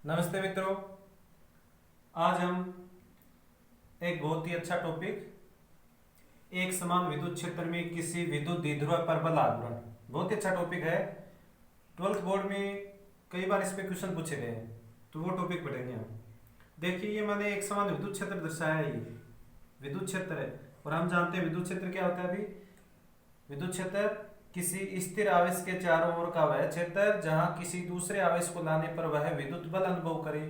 नमस्ते मित्रों। आज हम एक बहुत ही अच्छा टॉपिक एक समान विद्युत क्षेत्र में किसी विद्युत द्विध्रुव पर बल आघूर्ण, बहुत ही अच्छा टॉपिक है। 12th बोर्ड में कई बार इस पे क्वेश्चन पूछे गए हैं, तो वो टॉपिक पढ़ेंगे हम। देखिए, ये मैंने एक समान विद्युत क्षेत्र दर्शाया है। ये विद्युत क्षेत्र है और हम जानते हैं विद्युत क्षेत्र क्या होता है। अभी विद्युत क्षेत्र किसी स्थिर आवेश के चारों ओर का वह क्षेत्र जहां किसी दूसरे आवेश को लाने पर वह विद्युत बल अनुभव करे,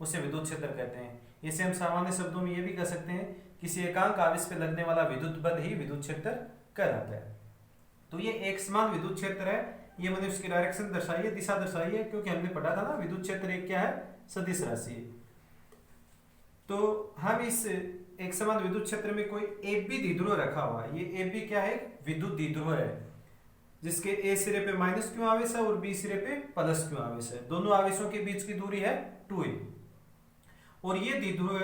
उसे विद्युत क्षेत्र कहते हैं। इसे हम सामान्य शब्दों में ये भी कह सकते हैं, किसी एकांक आवेश पर लगने वाला विद्युत बल ही विद्युत क्षेत्र कहलाता है। तो ये एक समान विद्युत क्षेत्र है। ये मैंने उसकी डायरेक्शन दर्शाई है, दिशा दर्शाई है, क्योंकि हमने पढ़ा था ना विद्युत क्षेत्र एक क्या है, सदिश राशि है। तो हम इस एक समान विद्युत क्षेत्र में कोई AB द्विध्रुव रखा हुआ है। ये AB क्या है, विद्युत द्विध्रुव है, जिसके A सिरे पे माइनस क्यू आवेश है और B सिरे पे प्लस क्यू आवेश है। दोनों आवेशों के बीच की दूरी है 2a और ये द्विध्रुव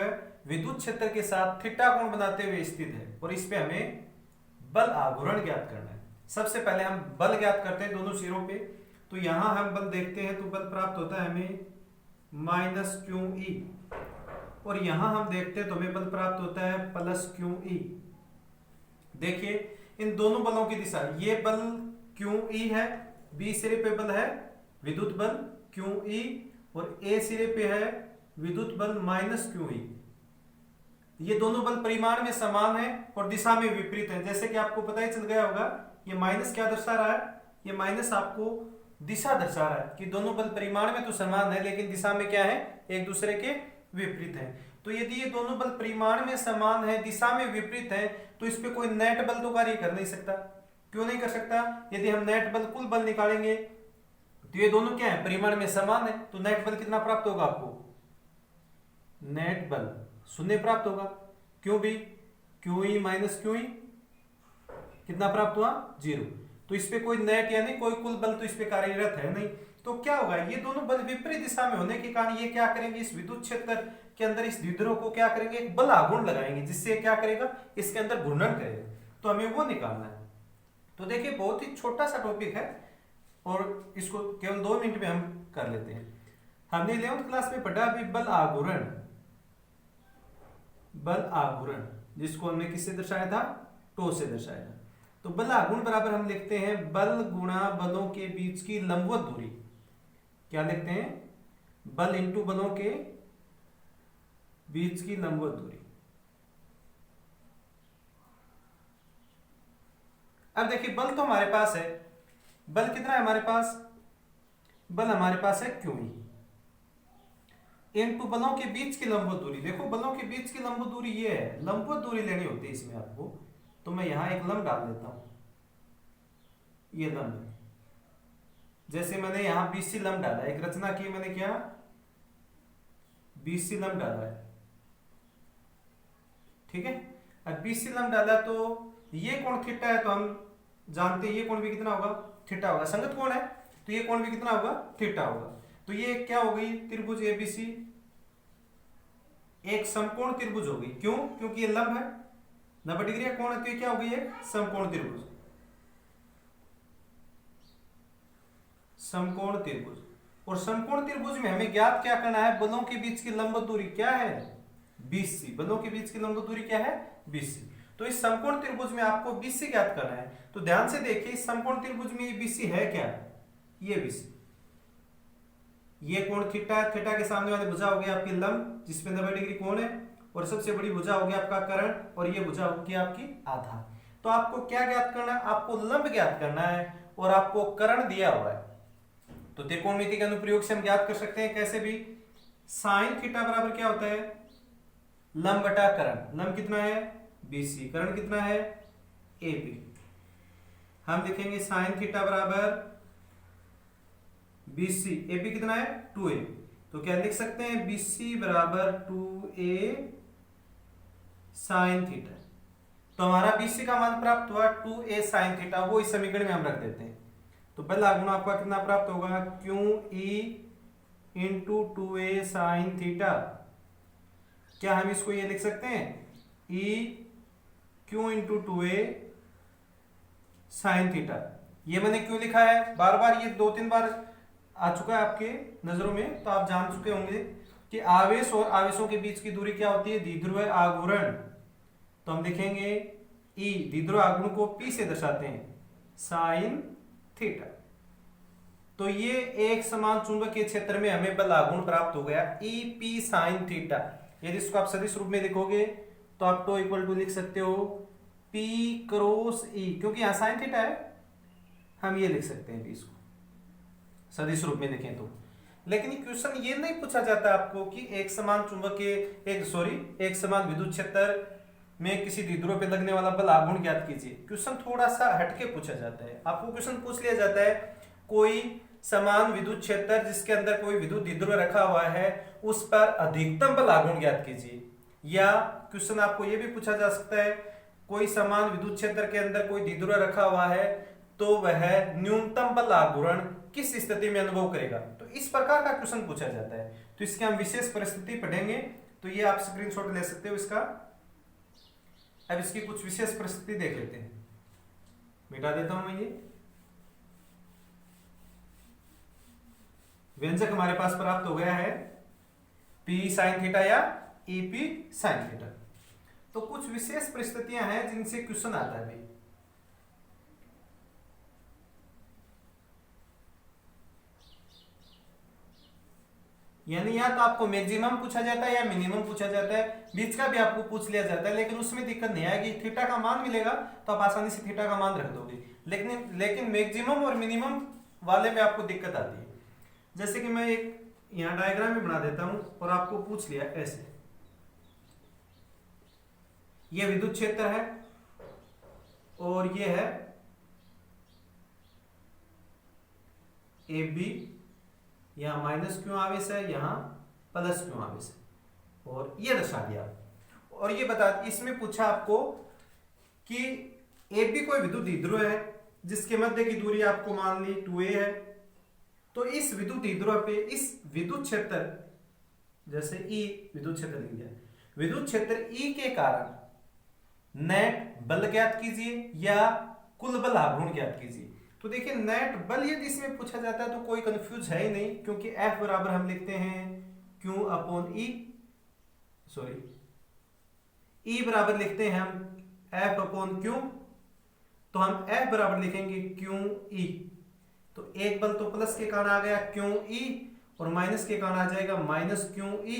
विद्युत क्षेत्र के साथ थीटा कोण बनाते हुए स्थित है और इस पे हमें बल आघूर्ण ज्ञात करना है। सबसे पहले हम बल ज्ञात करते हैं दोनों सिरों पे। तो यहां हम बल देखते हैं तो बल प्राप्त होता है हमें माइनस क्यू ई, और यहां हम देखते हैं तो हमें बल प्राप्त होता है प्लस क्यू ई। देखिए, इन दोनों बलों की दिशा, ये बल क्यू ई है, बी सिरे पे बल है विद्युत बल क्यू ई और ए सिरे पे है विद्युत बल माइनस क्यू ई। ये दोनों बल परिमाण में समान है और दिशा में विपरीत है। जैसे कि आपको पता ही चल गया होगा, ये माइनस क्या दर्शा रहा है, ये माइनस आपको दिशा दर्शा रहा है कि दोनों बल परिमाण में तो समान है लेकिन दिशा में क्या है, एक दूसरे के विपरीत है। तो यदि ये दोनों बल परिमाण में समान है, दिशा में विपरीत है, तो इस पे कोई नेट बल तो कार्य कर नहीं सकता। क्यों नहीं कर सकता? यदि हम नेट बल, कुल बल निकालेंगे तो ये दोनों क्या है, परिमाण में समान है, तो नेट बल कितना प्राप्त होगा आपको? नेट बल शून्य प्राप्त होगा। क्यों भी? Q E minus Q E कितना प्राप्त हुआ? 0। तो इस पे कोई नेट यानी कोई कुल बल तो इस पे कार्यरत है नहीं। तो क्या होगा, ये दोनों बल विपरीत दिशा में होने के कारण ये क्या करेंगे, इस विद्युत क्षेत्र के अंदर इस द्विध्रुव को क्या करेंगे, एक बल आघूर्ण लगाएंगे, जिससे क्या करेगा, इसके अंदर घूर्णन करेगा। तो हमें वो निकालना है। तो देखिए, बहुत ही छोटा सा टॉपिक है और इसको केवल 2 मिनट में हम कर लेते हैं। हमने 11th क्लास में पढ़ा अभी बल आघूर्ण, बल आघूर्ण जिसको हमने किससे दर्शाया था, टो से दर्शाया था। तो बल आघूर्ण बराबर हम लिखते हैं बल गुणा बलों के बीच की लंबवत दूरी। क्या लिखते हैं? बल इंटू बलों के बीच की लंबवत दूरी। अब देखिए, बल तो हमारे पास है, बल कितना है हमारे पास? बल हमारे पास है क्यू ई इनटू बलों के बीच की लंबवत दूरी। देखो, बलों के बीच की लंबवत दूरी ये है, लंबवत दूरी लेनी होती है इसमें आपको। तो मैं यहां एक लंब डाल देता हूं, ये लंब है। जैसे मैंने यहां BC लंब डाला, एक रचना की मैंने, क्या BC लंब डाला है, ठीक है। अब BC लंब डाला तो ये कोण थीटा है, तो हम जानते हैं ये कोण भी कितना होगा, थीटा होगा। संगत कोण है तो ये कोण भी कितना होगा, थीटा होगा। तो ये क्या हो गई, त्रिभुज ABC एक समकोण त्रिभुज हो गई। क्यों? क्योंकि ये लंब है, 90 डिग्री का कोण है, तो ये क्या हो गई, एक समकोण त्रिभुज, समकोण त्रिभुज। और समकोण त्रिभुज में हमें ज्ञात क्या करना है, बलों के बीच की लंबवत दूरी क्या है, BC। बलों के बीच की लंबवत दूरी क्या है, BC। तो इस समकोण त्रिभुज में आपको BC ज्ञात करना है। तो ध्यान से देखिए, इस समकोण त्रिभुज में ये BC है क्या, ये BC, ये कोण थीटा है, थीटा के सामने वाली भुजा होगी आपकी लंब जिसमें 90 डिग्री कोण है, और सबसे बड़ी भुजा होगी आपका कर्ण, और ये भुजा होगी आपकी आधार। तो आपको क्या ज्ञात करना है, आपको लंब ज्ञात करना है और आपको कर्ण दिया हुआ है। तो त्रिकोणमिति के अनुप्रयोग से हम ज्ञात कर सकते हैं कैसे भी, साइन थीटा बराबर क्या होता है, लंब बटा कर्ण। लंब कितना है, BC, कर्ण कितना है, AB। हम लिखेंगे साइन थीटा बराबर BC, AB कितना है, 2a। तो क्या लिख सकते हैं, BC बराबर 2a साइन थीटा। तो हमारा BC का मान प्राप्त हुआ 2a साइन थीटा, वो इस समीकरण में हम रख देते हैं। तो बल आघूर्ण आपका कितना प्राप्त होगा, QE into 2a sine theta. क्या हम इसको ये लिख सकते हैं, EQ into 2a sine theta. ये मैंने क्यों लिखा है, बार बार ये 2-3 बार आ चुका है आपके नजरों में, तो आप जान चुके होंगे कि आवेश और आवेशों के बीच की दूरी क्या होती है, द्विध्रुव आघूर्ण। तो हम लिखेंगे ई, द्विध्रुव आघूर्ण को पी से दर्शाते हैं, साइन थीटा। तो ये एक समान चुंबकीय क्षेत्र में हमें बल आघूर्ण प्राप्त हो गया, ई पी साइन थीटा। यदि इसको आप सदिश रूप में लिखोगे तो आप टो इक्वल टू लिख सकते हो P क्रॉस E, क्योंकि यहां साइन थीटा है, हम ये लिख सकते हैं इसको सदिश रूप में लिखें तो। लेकिन क्वेश्चन ये नहीं पूछा जाता आपको कि एक समान चुंबकीय एक समान विद्युत क्षेत्र में किसी द्विध्रुव पे लगने वाला बल आघूर्ण ज्ञात कीजिए। क्वेश्चन थोड़ा सा हटके पूछा जाता है। आपको क्वेश्चन पूछ लिया जाता है कोई समान विद्युत क्षेत्र जिसके अंदर कोई विद्युत द्विध्रुव रखा हुआ है उस पर अधिकतम बल आघूर्ण ज्ञात कीजिए। या क्वेश्चन आपको यह भी पूछा जा सकता है कोई समान विद्युत क्षेत्र के अंदर कोई द्विध्रुव रखा हुआ है तो वह न्यूनतम बल आघूर्ण किस स्थिति में अनुभव करेगा। तो इस प्रकार का क्वेश्चन पूछा जाता है। तो इसके हम विशेष परिस्थिति पढ़ेंगे, तो ये आप स्क्रीनशॉट ले सकते हो इसका। अब इसकी कुछ विशेष परिस्थिति देख लेते हैं। मिटा देता हूं मैं ये। व्यंजक हमारे पास प्राप्त हो गया है P साइन थीटा या EP साइन थीटा। तो कुछ विशेष परिस्थितियां हैं जिनसे क्वेश्चन आता है। यानी या तो आपको मैक्सिमम पूछा जाता है या मिनिमम पूछा जाता है, बीच का भी आपको पूछ लिया जाता है, लेकिन उसमें दिक्कत नहीं आएगी। थीटा का मान मिलेगा तो आप आसानी से थीटा का मान रख दोगे। लेकिन मैक्सिमम और मिनिमम वाले में आपको दिक्कत आती है। जैसे कि मैं एक यहां डायग्राम भी बना देता हूं और आपको पूछ लिया ऐसे, ये विद्युत क्षेत्र है और ये है AB, यहां माइनस क्यों आवेश है, यहां प्लस क्यों आवेश है, और ये दर्शा दिया। और ये बता, इसमें पूछा आपको कि AB कोई विद्युत द्विध्रुव है जिसके मध्य की दूरी आपको मान ली 2a है। तो इस विद्युत द्विध्रुव पे इस विद्युत क्षेत्र, जैसे E विद्युत क्षेत्र लिख दिया, विद्युत क्षेत्र E के कारण नेट बल ज्ञात कीजिए या कुल बल आघूर्ण ज्ञात कीजिए। तो देखिए नेट बल यदि इसमें पूछा जाता है तो कोई कंफ्यूज है ही नहीं, क्योंकि F बराबर हम लिखते हैं Q अपॉन E, E बराबर लिखते हैं हम F अपॉन Q, तो हम F बराबर लिखेंगे QE। तो एक बल तो प्लस के कारण आ गया QE और माइनस के कारण आ जाएगा माइनस QE।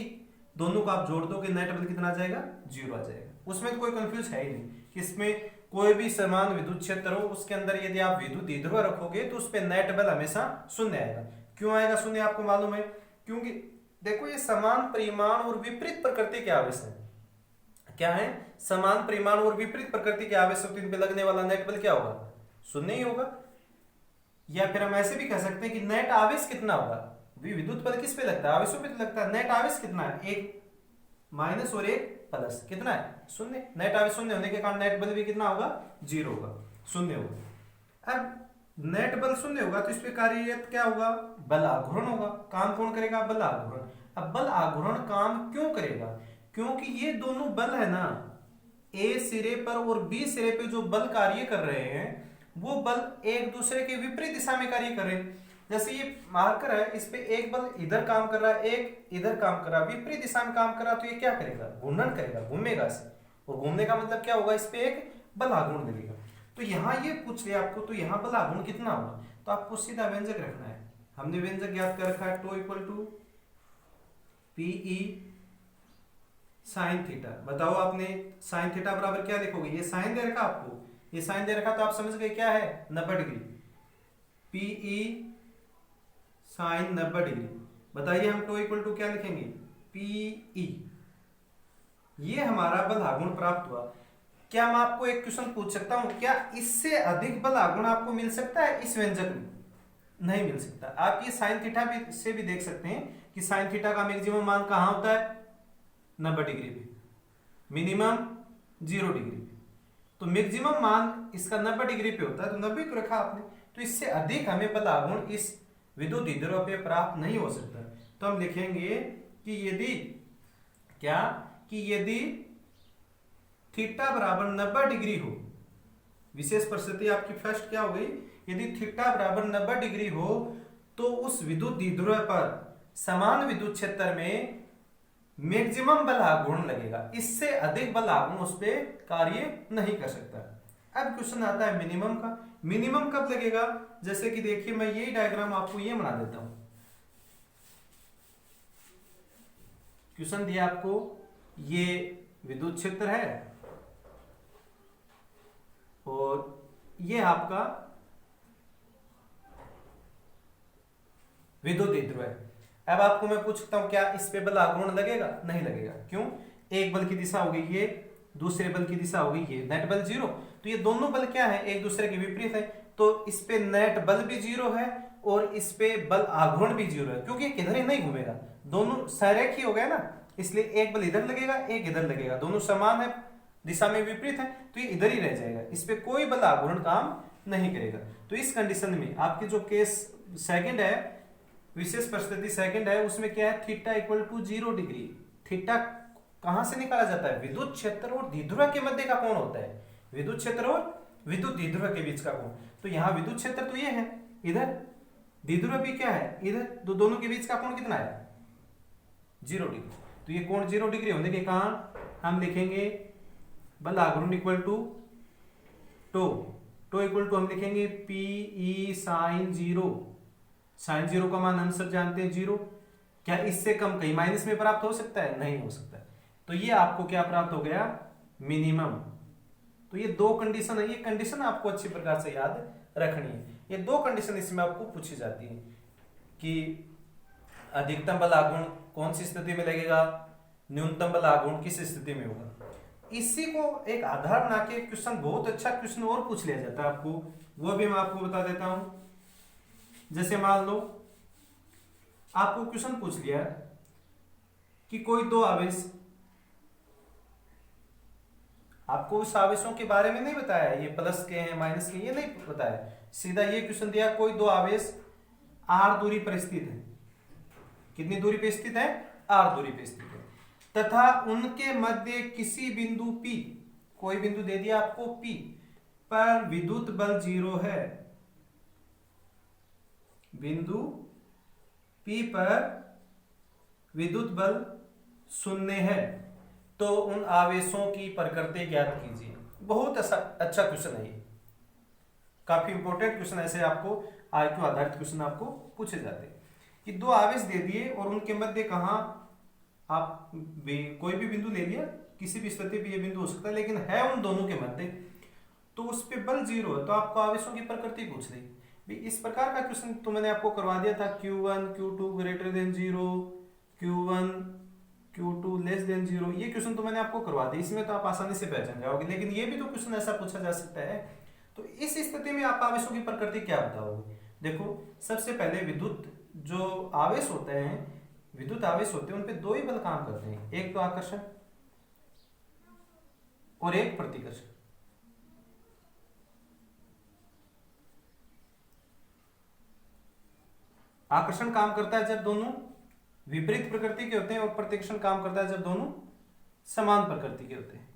दोनों को आप जोड़ दो कि नेट बल कितना आ जाएगा, 0 आ जाएगा। उसमें तो कोई कंफ्यूज है ही नहीं कि इसमें कोई भी समान विद्युत क्षेत्र हो उसके अंदर यदि आप विद्युत द्विध्रुव रखोगे तो उस पे नेट बल हमेशा शून्य आएगा। क्यों आएगा शून्य, आपको मालूम है, क्योंकि देखो ये समान परिमाण और विपरीत प्रकृति के आवेश है। क्या है, समान परिमाण और विपरीत प्रकृति के आवेश होते हैं, इन पे लगने वाला नेट बल क्या होगा, शून्य ही होगा। या फिर हम ऐसे भी कह सकते हैं कि नेट आवेश कितना होगा, विद्युत बल किस पे लगता है, आवेशों पे तो लगता है। नेट आवेश कितना है, एक माइनस और एक प्लस, कितना है, शून्य। नेट आवेश शून्य होने के कारण नेट बल भी कितना होगा, 0 होगा, शून्य होगा। अब नेट बल शून्य होगा तो इस पे कार्यरत क्या होगा, बल आघूर्ण होगा। काम कौन करेगा, बल आघूर्ण। अब बल आघूर्ण काम क्यों करेगा, क्योंकि ये दोनों बल है ना, ए सिरे पर और बी सिरे पे जो बल कार्य कर रहे हैं वो बल एक दूसरे के विपरीत दिशा में कार्य कर रहे हैं। जैसे ये मार्कर है, इस पे एक बल इधर काम कर रहा है, एक इधर काम कर रहा है, विपरीत दिशा में काम कर रहा है, तो ये क्या करेगा, घूर्णन करेगा, घूमेगा इसे। और घूमने का मतलब क्या होगा, इस पे एक बल आघूर्ण लगेगा। तो यहाँ ये पूछ लिया आपको, तो यहाँ बल आघूर्ण कितना होगा, तो आपको सीधा व्यंजक रखना है। हमने व्यंजक ज्ञात कर रखा है, tau equal to PE sine theta. बताओ आपने साइन थीटा बराबर क्या लिखोगे, ये साइन दे रखा आपको, ये साइन दे रखा तो आप समझ गए क्या है, 90 डिग्री। PE sign 90 degree. बताइए हम टो इक्वल टू क्या लिखेंगे, PE। ये हमारा बल आघूर्ण प्राप्त हुआ। क्या मैं आपको एक क्वेश्चन पूछ सकता हूं, क्या इससे अधिक बल आघूर्ण आपको मिल सकता है इस व्यंजक में, नहीं मिल सकता। आप ये साइन थीटा भी से भी देख सकते हैं कि साइन थीटा का मैक्सिमम मान कहां होता है, 90 डिग्री पे, मिनिमम 0 डिग्री पे। तो मैक्सिमम मान इसका 90 डिग्री पे होता है, तो 90 तो रखा आपने। तो इससे अधिक हमें बल आघूर्ण इस विद्युत द्विध्रुव पे प्राप्त नहीं हो सकता। तो हम लिखेंगे कि यदि क्या, कि यदि थीटा बराबर 90 डिग्री हो, विशेष परिस्थिति आपकी फर्स्ट क्या हो गई, यदि थीटा बराबर 90 डिग्री हो तो उस विद्युत द्विध्रुव पर समान विद्युत क्षेत्र में मैक्सिमम बल आघूर्ण लगेगा, इससे अधिक बल आघूर्ण उस पर कार्य नहीं कर सकता। अब क्वेश्चन आता है मिनिमम का। मिनिमम कब लगेगा? जैसे कि देखिए मैं ये डायग्राम आपको ये बना देता हूं। क्वेश्चन दिया आपको, ये विद्युत क्षेत्र है और ये आपका विद्युत द्विध्रुव है। अब आपको मैं पूछ सकता हूं क्या इस पे बल आघूर्ण लगेगा? नहीं लगेगा। क्यों? एक बल की दिशा हो गई ये, दूसरे बल की दिशा हो गई ये, नेट बल जीरो। तो ये दोनों बल क्या है? एक दूसरे के विपरीत है, तो इस पे नेट बल भी जीरो है और इस पे बल आघूर्ण भी जीरो है, क्योंकि किधर ही नहीं घूमेगा, दोनों सरेखी हो गए ना, इसलिए एक बल इधर लगेगा एक इधर लगेगा, दोनों समान है, दिशा में विपरीत है, तो ये इधर ही रह जाएगा, इस पे कोई बल आघूर्ण काम नहीं करेगा। तो इस कंडीशन में आपकी जो केस सेकंड है, विशेष परिस्थिति सेकंड है, उसमें क्या है? Theta equal to 0 degree. Theta कहां से निकाला जाता है? विद्युत क्षेत्र और द्विध्रुव के मध्य का कोण होता है, विद्युत क्षेत्र और विद्युत द्विध्रुव के बीच का कोण। तो यहाँ विद्युत क्षेत्र तो ये है, इधर द्विध्रुव भी क्या है? इधर। तो दोनों के बीच का कोण कितना है? 0 डिग्री। तो ये कोण 0 डिग्री होने के कारण हम लिखेंगे बल आघूर्ण equal to tau equal to हम लिखेंगे पी ई साइन 0। साइन 0 का मान हम सब जानते हैं 0। क्या इससे कम कहीं माइनस में प्राप्त हो सकता है? नहीं हो सकता। तो ये आपको क्या प्राप्त हो गया? मिनिमम। तो ये दो कंडीशन है, ये कंडीशन आपको अच्छी प्रकार से याद रखनी है। ये दो कंडीशन इसमें आपको पूछी जाती है कि अधिकतम बल आघूर्ण कौन सी स्थिति में लगेगा, न्यूनतम बल आघूर्ण किस स्थिति में होगा। इसी को एक आधार बना के क्वेश्चन, बहुत अच्छा क्वेश्चन और पूछ लिया जाता है आपको, वो भी मैं आपको बता देता हूं। जैसे मान लो आपको क्वेश्चन पूछ लिया कि कोई दो आवेश, आपको उस आवेशों के बारे में नहीं बताया, ये प्लस के हैं माइनस के, ये नहीं बताया, सीधा ये क्वेश्चन दिया कोई दो आवेश r दूरी पर स्थित है। कितनी दूरी पे स्थित है? r दूरी पे स्थित है, तथा उनके मध्य किसी बिंदु P, कोई बिंदु दे दिया आपको P पर विद्युत बल 0 है। बिंदु P पर विद्युत बल 0 है, तो उन आवेशों की प्रकृति ज्ञात कीजिए। बहुत अच्छा क्वेश्चन है ये, काफी इंपॉर्टेंट क्वेश्चन। ऐसे आपको IQ आधारित क्वेश्चन आपको पूछे जाते हैं कि दो आवेश दे दिए और उनके मध्य कहाँ, आप कोई भी बिंदु ले लिया, किसी भी स्थिति पे ये बिंदु हो सकता है, लेकिन है उन दोनों के मध्य, तो उस पे बल 0 है, तो आपको आवेशों की प्रकृति पूछ रही। इस प्रकार का क्वेश्चन तो मैंने आपको करवा दिया था, Q1 Q2 greater than 0, Q1 Q2 less than 0, ये क्वेश्चन तो मैंने आपको करवा दिया, इसमें तो आप आसानी से पहचान जाओगे। लेकिन ये भी तो क्वेश्चन ऐसा पूछा जा सकता है, तो इस स्थिति में आप आवेशों की प्रकृति क्या बताओगे? देखो, सबसे पहले विद्युत जो आवेश होते हैं, विद्युत आवेश होते हैं, उन पे दो ही बल काम करते हैं, एक तो आकर्षण और एक प्रतिकर्षण। आकर्षण काम करता है जब दोनों विपरीत प्रकृति के होते हैं, और प्रतिकर्षण काम करता है जब दोनों समान प्रकृति के होते हैं।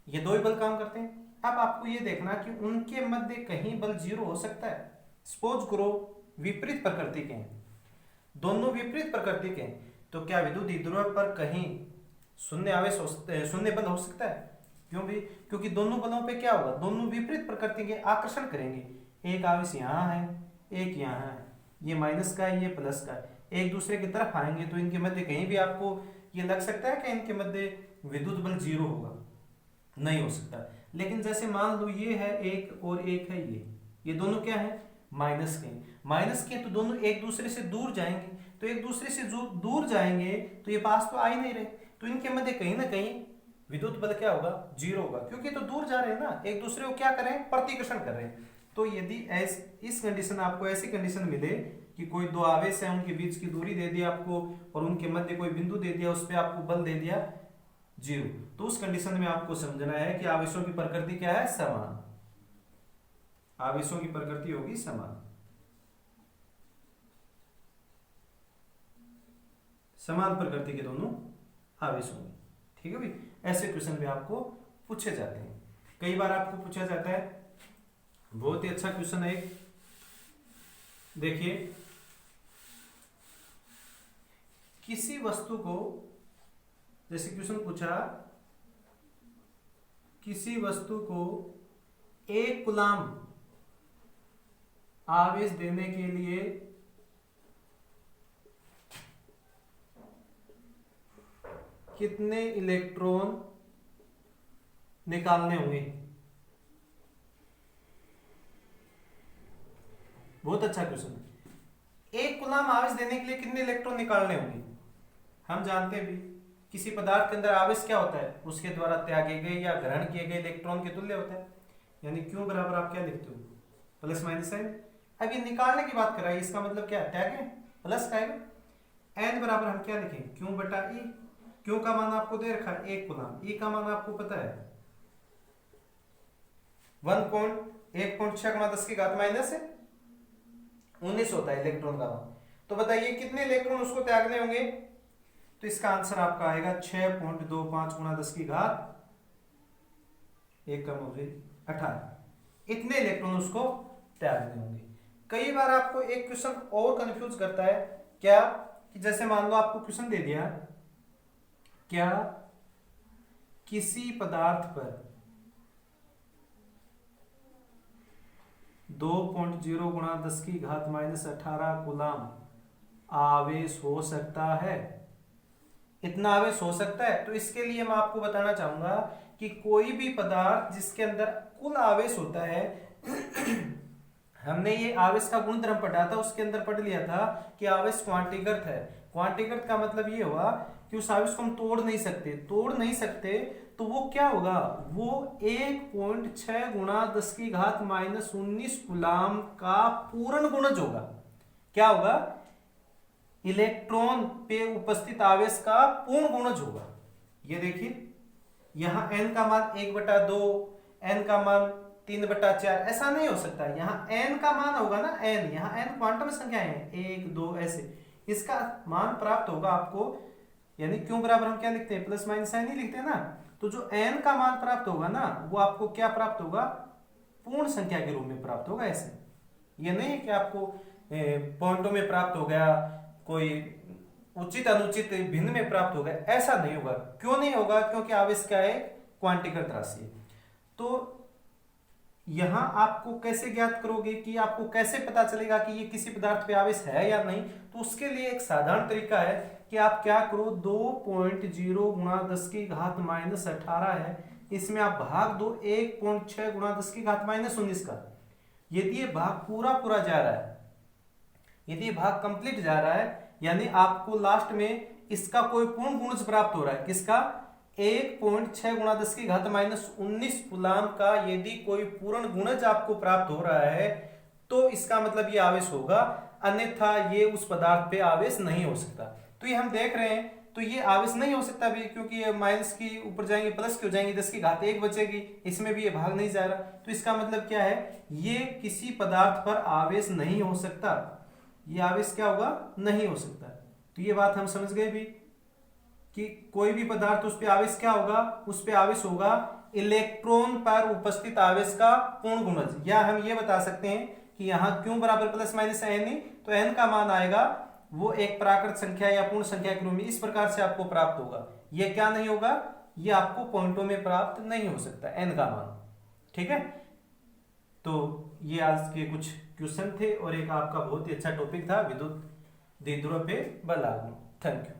ये दो ही बल काम करते हैं। अब आपको ये देखना कि उनके मध्य कहीं बल 0 हो सकता है। सपोज करो विपरीत प्रकृति के हैं, दोनों विपरीत प्रकृति के हैं, तो क्या विद्युत द्विध्रुव पर कहीं शून्य आवेश हो सकते हैं, शून्य बल हो सकता है? क्यों भी? क्योंकि दोनों बलों पे क्या होगा, दोनों विपरीत प्रकृति के आकर्षण करेंगे। एक आवेश यहाँ है, एक यहाँ है, ये माइनस का है, ये प्लस का है, एक दूसरे की तरफ आएंगे, तो इनके मध्य कहीं भी आपको ये लग सकता है कि इनके मध्य विद्युत बल 0 होगा? नहीं हो सकता। लेकिन जैसे मान लो ये है एक और एक है ये दोनों क्या है? माइनस के। माइनस के तो दोनों एक दूसरे से दूर जाएंगे, तो एक दूसरे से जो दूर जाएंगे तो ये पास तो आ ही नहीं रहे, तो इनके मध्य कहीं ना कहीं विद्युत बल क्या होगा? 0 होगा, क्योंकि तो दूर जा रहे हैं ना, एक दूसरे को क्या कर रहे हैं? प्रतिकर्षण कर रहे हैं। तो यदि इस कंडीशन, आपको ऐसी कंडीशन मिले कि कोई दो आवेश है, उनके बीच की दूरी दे दी आपको और उनके मध्य कोई बिंदु दे दिया, उस पर आपको बल दे दिया 0, तो उस कंडीशन में आपको समझना है कि आवेशों की प्रकृति क्या है? समान। आवेशों की प्रकृति होगी समान, समान प्रकृति के दोनों आवेश होंगे। ठीक है भाई, ऐसे क्वेश्चन भी आपको पूछे जाते हैं, कई बार आपको पूछा जाता है। बहुत ही अच्छा क्वेश्चन है। देखिए, किसी वस्तु को, जैसे क्वेश्चन पूछा, किसी वस्तु को 1 कूलम आवेश देने के लिए कितने इलेक्ट्रॉन निकालने होंगे। बहुत अच्छा क्वेश्चन है। 1 कूलम आवेश देने के लिए कितने इलेक्ट्रॉन निकालने होंगे। हम जानते हैं भी, किसी पदार्थ के अंदर आवेश क्या होता है, उसके द्वारा त्यागे गए या ग्रहण किए गए इलेक्ट्रॉन के तुल्य होता है। यानी क्यू बराबर आप क्या लिखते हो, प्लस माइनस साइन। अब ये निकालने की बात कर रहा है, इसका मतलब क्या है, त्यागे प्लस का है। एन बराबर हम क्या लिखें, क्यू बटा ई। क्यू का मान आपको दे रखा है 1 कूलम, ई का मान आपको पता है 1.6 गुणा 10 की घात माइनस 19 होता है इलेक्ट्रॉन का मान। तो बताइए कितने इलेक्ट्रॉन उसको त्यागने होंगे। तो इसका आंसर आपका आएगा 6.25 गुणा 10 की घात 1 कम हो गई 18। इतने इलेक्ट्रॉन उसको त्यागने होंगे। कई बार आपको एक क्वेश्चन और कंफ्यूज करता है, क्या कि जैसे मान लो आपको क्वेश्चन दे दिया, क्या किसी पदार्थ पर 2.0 गुणा 10 की घात माइनस 18 कूलम आवेश हो सकता है। इतना आवेश हो सकता है। तो इसके लिए मैं आपको बताना चाहूंगा कि कोई भी पदार्थ जिसके अंदर कुल आवेश होता है हमने ये आवेश का गुणधर्म पढ़ा था, उसके अंदर पढ़ लिया था कि आवेश क्वांटीकृत है। क्वांटीकृत का मतलब ये हुआ कि उस आवेश को हम तोड़ नहीं सकते तो वो क्या होगा, वो 1.6 गुणा 10 की घात माइनस 19 कूलम का पूर्ण गुणज होगा। क्या होगा, इलेक्ट्रॉन पे उपस्थित आवेश का पूर्ण गुणज होगा। ये देखिए, यहां n का मान 1/2, n का मान 3/4, ऐसा नहीं हो सकता। यहाँ n का मान होगा ना, n, यहाँ n क्वांटम संख्या है 1 2 ऐसे, इसका मान प्राप्त होगा आपको। यानी क्यों बराबर हम क्या लिखते हैं, प्लस माइनस साइन ही लिखते हैं ना। तो जो n का मान प्राप्त होगा ना, वो आपको क्या प्राप्त होगा, पूर्ण संख्या के रूप में प्राप्त होगा। ऐसे ये नहीं है कि आपको पॉइंटों में प्राप्त हो गया, कोई उचित अनुचित भिन्न में प्राप्त हो गया, ऐसा नहीं होगा। क्यों नहीं होगा, क्योंकि आवेश क्या है, क्वांटीकृत राशि है। तो यहां आपको कैसे ज्ञात करोगे, कि आपको कैसे पता चलेगा कि ये किसी पदार्थ पे आवेश है या नहीं। तो उसके लिए एक साधारण तरीका है कि आप क्या करो, 2.0 गुणा 10 की घात माइनस 18 है, इसमें आप भाग दो 1.6 गुणा 10 की घात माइनस 19 का। यदि ये भाग पूरा जा रहा है, यदि ये भाग कंप्लीट जा रहा है, यानी आपको लास्ट में इसका कोई पूर्ण गुणज प्राप्त हो रहा है, किसका, 1.6 गुणा 10 की घात माइनस 19 कूलम का यदि कोई पूर्ण गुणज आपको प्राप्त हो रहा है, तो इसका मतलब ये आवेश होगा, अन्यथा ये उस पदार्थ पे आवेश नहीं हो सकता। तो ये हम देख रहे हैं, तो ये आवेश नहीं हो सकता भी, क्योंकि ये माइनस की ऊपर जाएंगे प्लस की हो जाएंगे, 10 की घात 1 बचेगी, इसमें भी ये भाग नहीं जा रहा। तो इसका मतलब क्या है, ये किसी पदार्थ पर आवेश नहीं हो सकता। ये आवेश क्या होगा, नहीं हो सकता। तो ये बात हम समझ गए भी कि कोई भी पदार्थ उस पे आवेश क्या होगा, उस पे आवेश होगा इलेक्ट्रॉन पर उपस्थित आवेश का पूर्ण गुणज। या हम ये बता सकते हैं कि यहाँ क्यों बराबर प्लस माइनस n, तो n का मान आएगा वो एक प्राकृत संख्या या पूर्ण संख्या के रूप में इस प्रकार से आपको प्राप्त होगा। ये क्या नहीं होगा, ये आपको पॉइंटों में प्राप्त नहीं हो सकता n का मान। ठीक है, तो ये आज के कुछ क्वेश्चन थे और एक आपका बहुत ही अच्छा टॉपिक था विद्युत द्विध्रुव पे बल लागू। Thank you.